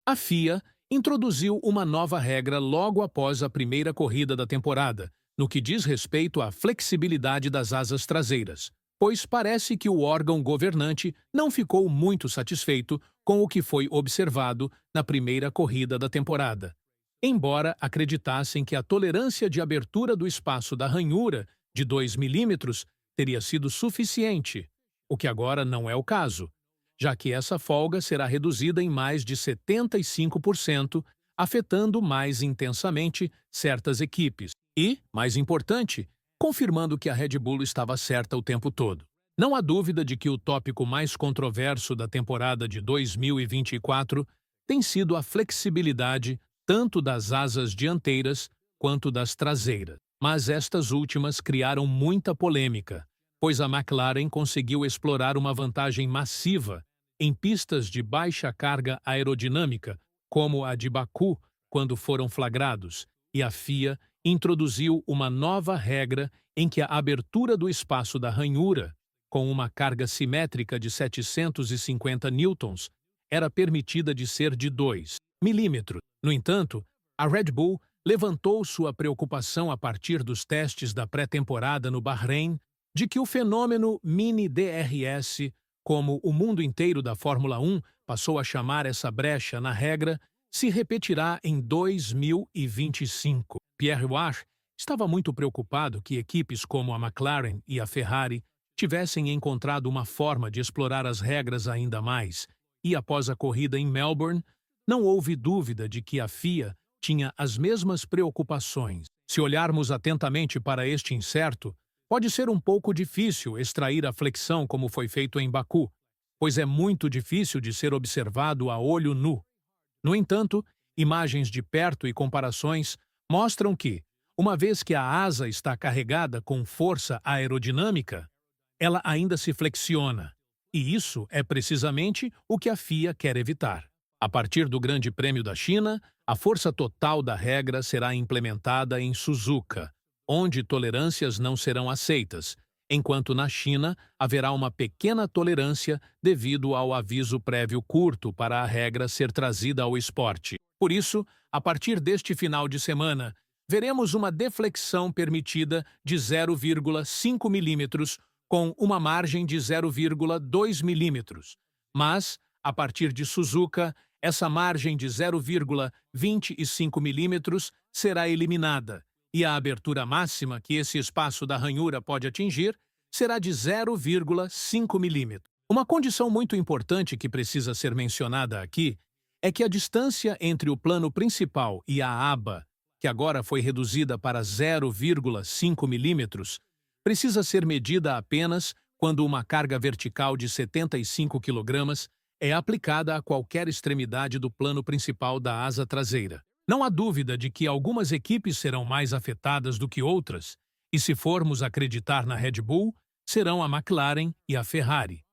A FIA introduziu uma nova regra logo após a primeira corrida da temporada, no que diz respeito à flexibilidade das asas traseiras, pois parece que o órgão governante não ficou muito satisfeito com o que foi observado na primeira corrida da temporada. Embora acreditassem que a tolerância de abertura do espaço da ranhura de 2 milímetros teria sido suficiente, o que agora não é o caso, já que essa folga será reduzida em mais de 75%, afetando mais intensamente certas equipes. E, mais importante, confirmando que a Red Bull estava certa o tempo todo. Não há dúvida de que o tópico mais controverso da temporada de 2024 tem sido a flexibilidade tanto das asas dianteiras quanto das traseiras. Mas estas últimas criaram muita polêmica, pois a McLaren conseguiu explorar uma vantagem massiva em pistas de baixa carga aerodinâmica, como a de Baku, quando foram flagrados, e a FIA introduziu uma nova regra em que a abertura do espaço da ranhura, com uma carga simétrica de 750 newtons, era permitida de ser de 2 milímetros. No entanto, a Red Bull levantou sua preocupação a partir dos testes da pré-temporada no Bahrein de que o fenômeno mini-DRS, como o mundo inteiro da Fórmula 1 passou a chamar essa brecha na regra, se repetirá em 2025. Pierre Watt estava muito preocupado que equipes como a McLaren e a Ferrari tivessem encontrado uma forma de explorar as regras ainda mais, e após a corrida em Melbourne, não houve dúvida de que a FIA tinha as mesmas preocupações. Se olharmos atentamente para este incerto, pode ser um pouco difícil extrair a flexão como foi feito em Baku, pois é muito difícil de ser observado a olho nu. No entanto, imagens de perto e comparações mostram que, uma vez que a asa está carregada com força aerodinâmica, ela ainda se flexiona, e isso é precisamente o que a FIA quer evitar. A partir do Grande Prêmio da China, a força total da regra será implementada em Suzuka, onde tolerâncias não serão aceitas, enquanto na China haverá uma pequena tolerância devido ao aviso prévio curto para a regra ser trazida ao esporte. Por isso, a partir deste final de semana, veremos uma deflexão permitida de 0,5 milímetros com uma margem de 0,2 milímetros. Mas, a partir de Suzuka, essa margem de 0,25 milímetros será eliminada, e a abertura máxima que esse espaço da ranhura pode atingir será de 0,5 milímetros. Uma condição muito importante que precisa ser mencionada aqui é que a distância entre o plano principal e a aba, que agora foi reduzida para 0,5 milímetros, precisa ser medida apenas quando uma carga vertical de 75 kg é aplicada a qualquer extremidade do plano principal da asa traseira. Não há dúvida de que algumas equipes serão mais afetadas do que outras, e se formos acreditar na Red Bull, serão a McLaren e a Ferrari.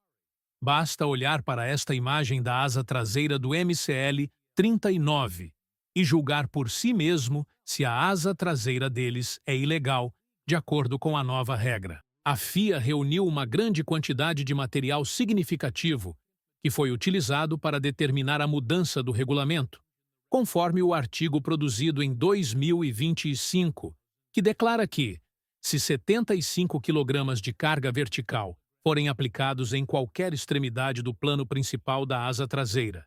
Basta olhar para esta imagem da asa traseira do MCL 39 e julgar por si mesmo se a asa traseira deles é ilegal, de acordo com a nova regra. A FIA reuniu uma grande quantidade de material significativo que foi utilizado para determinar a mudança do regulamento, conforme o artigo produzido em 2025, que declara que, se 75 kg de carga vertical forem aplicados em qualquer extremidade do plano principal da asa traseira,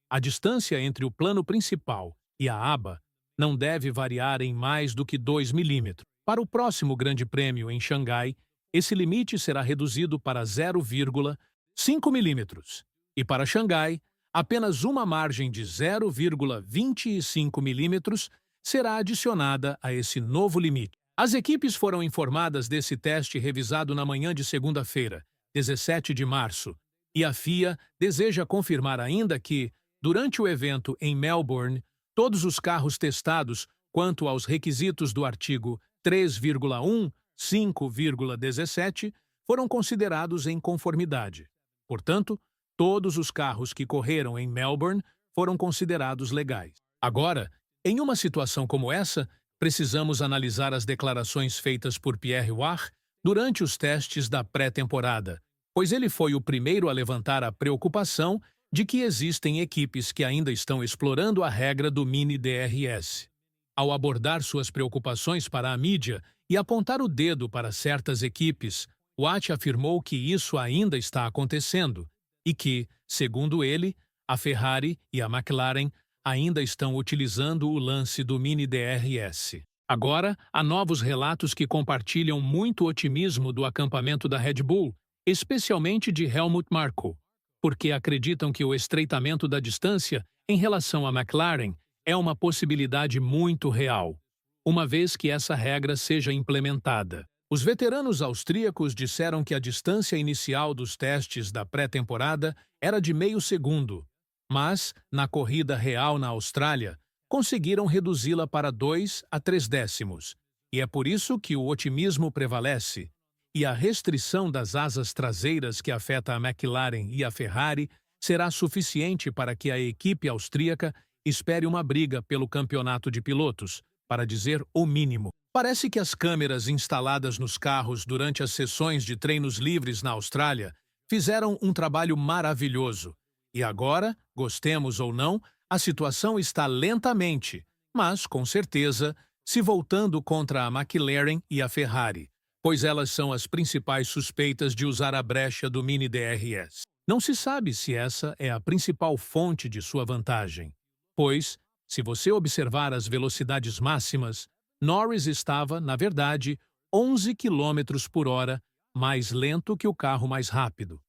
a distância entre o plano principal e a aba não deve variar em mais do que 2 milímetros. Para o próximo Grande Prêmio em Xangai, esse limite será reduzido para 0,5 milímetros. E para Xangai, apenas uma margem de 0,25 milímetros será adicionada a esse novo limite. As equipes foram informadas desse teste revisado na manhã de segunda-feira, 17 de março, e a FIA deseja confirmar ainda que, durante o evento em Melbourne, todos os carros testados quanto aos requisitos do artigo 3,1.5,17 foram considerados em conformidade. Portanto, todos os carros que correram em Melbourne foram considerados legais. Agora, em uma situação como essa, precisamos analisar as declarações feitas por Pierre Watt durante os testes da pré-temporada, pois ele foi o primeiro a levantar a preocupação de que existem equipes que ainda estão explorando a regra do mini DRS. Ao abordar suas preocupações para a mídia e apontar o dedo para certas equipes, Watt afirmou que isso ainda está acontecendo e que, segundo ele, a Ferrari e a McLaren ainda estão utilizando o lance do mini DRS. Agora, há novos relatos que compartilham muito otimismo do acampamento da Red Bull, especialmente de Helmut Marko, porque acreditam que o estreitamento da distância em relação à McLaren é uma possibilidade muito real, uma vez que essa regra seja implementada. Os veteranos austríacos disseram que a distância inicial dos testes da pré-temporada era de meio segundo, mas, na corrida real na Austrália, conseguiram reduzi-la para 2 a 3 décimos, e é por isso que o otimismo prevalece, e a restrição das asas traseiras que afeta a McLaren e a Ferrari será suficiente para que a equipe austríaca espere uma briga pelo campeonato de pilotos, para dizer o mínimo. Parece que as câmeras instaladas nos carros durante as sessões de treinos livres na Austrália fizeram um trabalho maravilhoso. E agora, gostemos ou não, a situação está lentamente, mas, com certeza, se voltando contra a McLaren e a Ferrari, pois elas são as principais suspeitas de usar a brecha do mini DRS. Não se sabe se essa é a principal fonte de sua vantagem, pois, se você observar as velocidades máximas, Norris estava, na verdade, 11 km por hora mais lento que o carro mais rápido.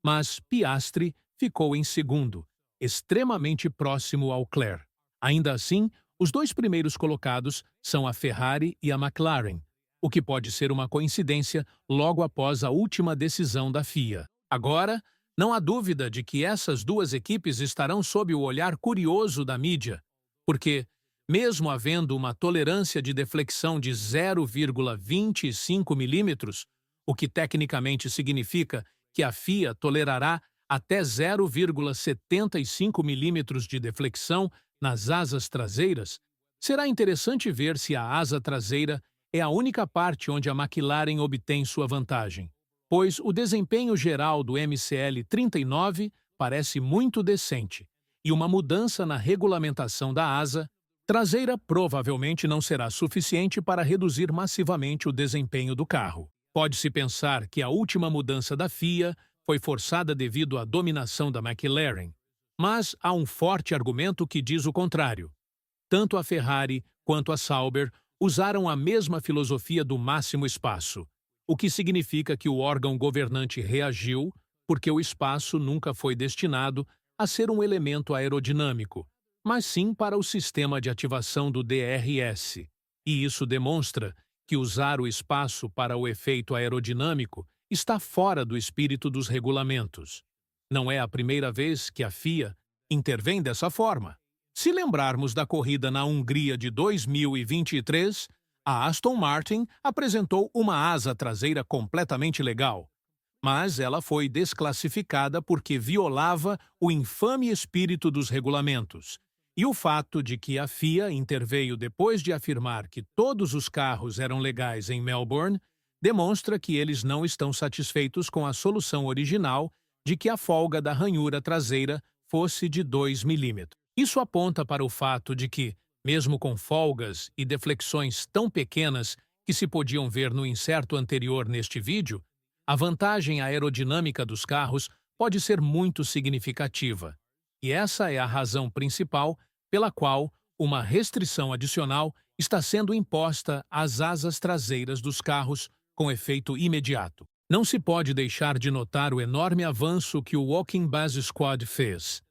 Mas Piastri ficou em segundo, extremamente próximo ao Leclerc. Ainda assim, os dois primeiros colocados são a Ferrari e a McLaren, o que pode ser uma coincidência logo após a última decisão da FIA. Agora, não há dúvida de que essas duas equipes estarão sob o olhar curioso da mídia, porque, mesmo havendo uma tolerância de deflexão de 0,25 milímetros, o que tecnicamente significa que a FIA tolerará até 0,75 milímetros de deflexão nas asas traseiras, será interessante ver se a asa traseira é a única parte onde a McLaren obtém sua vantagem, pois o desempenho geral do MCL 39 parece muito decente, e uma mudança na regulamentação da asa traseira provavelmente não será suficiente para reduzir massivamente o desempenho do carro. Pode-se pensar que a última mudança da FIA foi forçada devido à dominação da McLaren, mas há um forte argumento que diz o contrário. Tanto a Ferrari quanto a Sauber usaram a mesma filosofia do máximo espaço, o que significa que o órgão governante reagiu porque o espaço nunca foi destinado a ser um elemento aerodinâmico, mas sim para o sistema de ativação do DRS. E isso demonstra que usar o espaço para o efeito aerodinâmico está fora do espírito dos regulamentos. Não é a primeira vez que a FIA intervém dessa forma. Se lembrarmos da corrida na Hungria de 2023, a Aston Martin apresentou uma asa traseira completamente legal, mas ela foi desclassificada porque violava o infame espírito dos regulamentos. E o fato de que a FIA interveio depois de afirmar que todos os carros eram legais em Melbourne demonstra que eles não estão satisfeitos com a solução original de que a folga da ranhura traseira fosse de 2 milímetros. Isso aponta para o fato de que, mesmo com folgas e deflexões tão pequenas que se podiam ver no inserto anterior neste vídeo, a vantagem aerodinâmica dos carros pode ser muito significativa. E essa é a razão principal pela qual uma restrição adicional está sendo imposta às asas traseiras dos carros com efeito imediato. Não se pode deixar de notar o enorme avanço que o Walking Base Squad fez.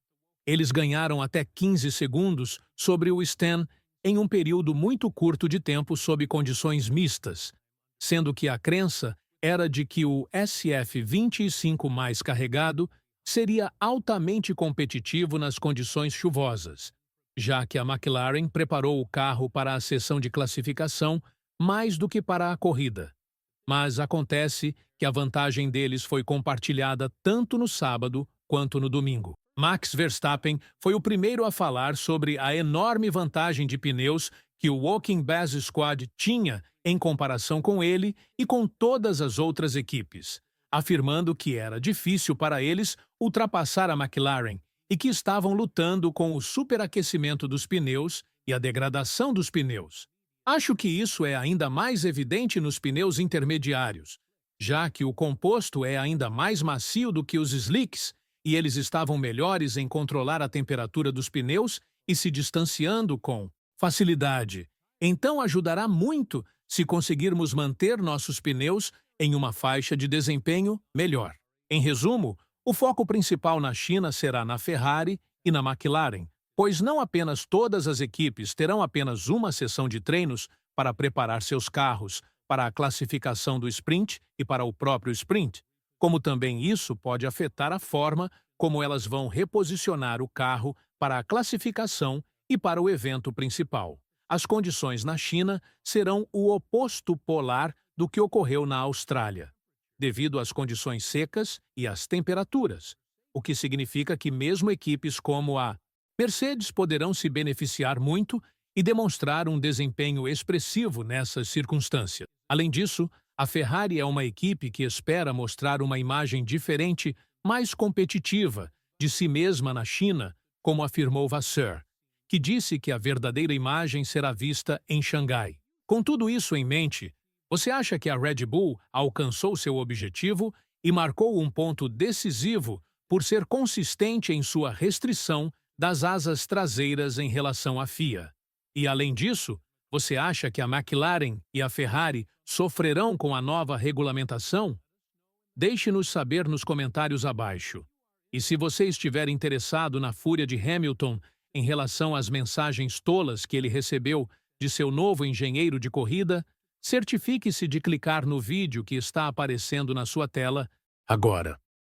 Eles ganharam até 15 segundos sobre o Stan em um período muito curto de tempo sob condições mistas, sendo que a crença era de que o SF25 mais carregado seria altamente competitivo nas condições chuvosas, já que a McLaren preparou o carro para a sessão de classificação mais do que para a corrida. Mas acontece que a vantagem deles foi compartilhada tanto no sábado quanto no domingo. Max Verstappen foi o primeiro a falar sobre a enorme vantagem de pneus que o Walking Base Squad tinha em comparação com ele e com todas as outras equipes, afirmando que era difícil para eles ultrapassar a McLaren e que estavam lutando com o superaquecimento dos pneus e a degradação dos pneus. Acho que isso é ainda mais evidente nos pneus intermediários, já que o composto é ainda mais macio do que os slicks e eles estavam melhores em controlar a temperatura dos pneus e se distanciando com facilidade. Então ajudará muito se conseguirmos manter nossos pneus em uma faixa de desempenho melhor. Em resumo, o foco principal na China será na Ferrari e na McLaren, pois não apenas todas as equipes terão apenas uma sessão de treinos para preparar seus carros para a classificação do sprint e para o próprio sprint, como também isso pode afetar a forma como elas vão reposicionar o carro para a classificação e para o evento principal. As condições na China serão o oposto polar do que ocorreu na Austrália, devido às condições secas e às temperaturas, o que significa que mesmo equipes como a Mercedes poderão se beneficiar muito e demonstrar um desempenho expressivo nessas circunstâncias. Além disso, a Ferrari é uma equipe que espera mostrar uma imagem diferente, mais competitiva, de si mesma na China, como afirmou Vasseur, que disse que a verdadeira imagem será vista em Xangai. Com tudo isso em mente, você acha que a Red Bull alcançou seu objetivo e marcou um ponto decisivo por ser consistente em sua restrição das asas traseiras em relação à FIA? E, além disso, você acha que a McLaren e a Ferrari sofrerão com a nova regulamentação? Deixe-nos saber nos comentários abaixo. E se você estiver interessado na fúria de Hamilton em relação às mensagens tolas que ele recebeu de seu novo engenheiro de corrida, certifique-se de clicar no vídeo que está aparecendo na sua tela agora.